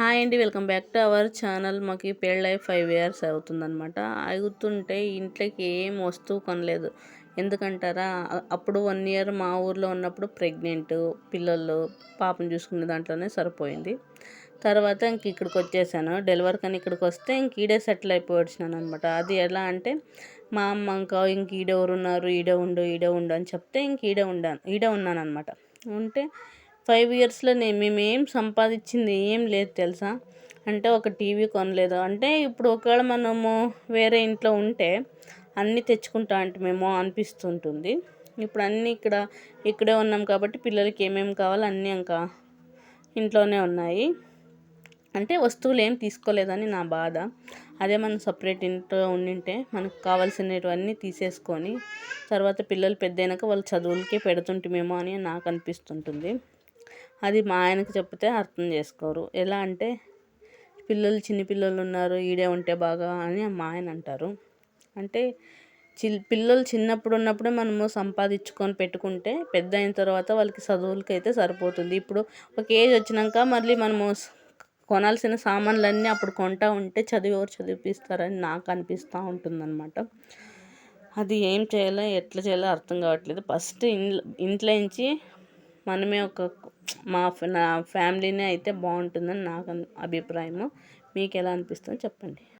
Hi అండి, welcome back to our channel. మాకు పెళ్ళై 5 ఇయర్స్ అవుతుందనమాట. అవుతుంటే ఇంట్లోకి ఏం వస్తువు కొనలేదు. ఎందుకంటారా, అప్పుడు 1 ఇయర్ మా ఊర్లో ఉన్నప్పుడు ప్రెగ్నెంట్, పిల్లలు, పాపను చూసుకునే దాంట్లోనే సరిపోయింది. తర్వాత ఇక్కడికి వచ్చేసాను. డెలివరీ కానీ ఇక్కడికి వస్తే ఈడే సెటిల్ అయిపోయి వచ్చినాను అనమాట. అది ఎలా అంటే, మా అమ్మ ఈడెవరున్నారు, ఈడే ఉండు అని చెప్తే ఈడే ఉన్నాను అనమాట. ఉంటే 5 ఇయర్స్లో మేమేం సంపాదించింది ఏం లేదు తెలుసా. అంటే ఒక టీవీ కొనలేదు. అంటే ఇప్పుడు ఒకవేళ మనము వేరే ఇంట్లో ఉంటే అన్నీ తెచ్చుకుంటా అంటే మేము అనిపిస్తుంటుంది. ఇప్పుడు అన్నీ ఇక్కడే ఉన్నాం కాబట్టి పిల్లలకి ఏమేమి కావాలో అన్నీ ఇంకా ఇంట్లోనే ఉన్నాయి. అంటే వస్తువులు ఏం తీసుకోలేదని నా బాధ. అదే మనం సపరేట్ ఇంట్లో ఉండింటే మనకు కావాల్సినవన్నీ తీసేసుకొని తర్వాత పిల్లలు పెద్దయినాక వాళ్ళ చదువులకే పెడుతుంటేమేమో అని నాకు అనిపిస్తుంటుంది. అది మా ఆయనకు చెప్తే అర్థం చేసుకోరు. ఎలా అంటే, చిన్న పిల్లలు ఉన్నారు, ఈడే ఉంటే బాగా అని మా ఆయన అంటారు. అంటే పిల్లలు చిన్నప్పుడు ఉన్నప్పుడే మనము సంపాదించుకొని పెట్టుకుంటే పెద్ద అయిన తర్వాత వాళ్ళకి చదువులకి అయితే సరిపోతుంది. ఇప్పుడు ఒక ఏజ్ వచ్చినాక మళ్ళీ మనము కొనాల్సిన సామాన్లన్నీ అప్పుడు కొంటా ఉంటే ఎవరు చదివిపిస్తారని నాకు అనిపిస్తూ ఉంటుందన్నమాట. అది ఏం చేయాలో ఎట్లా చేయాలో అర్థం కావట్లేదు. ఫస్ట్ ఇంట్లో నుంచి మనమే నా ఫ్యామిలీనే అయితే బాగుంటుందని నాకు అభిప్రాయము. మీకు ఎలా అనిపిస్తుందో చెప్పండి.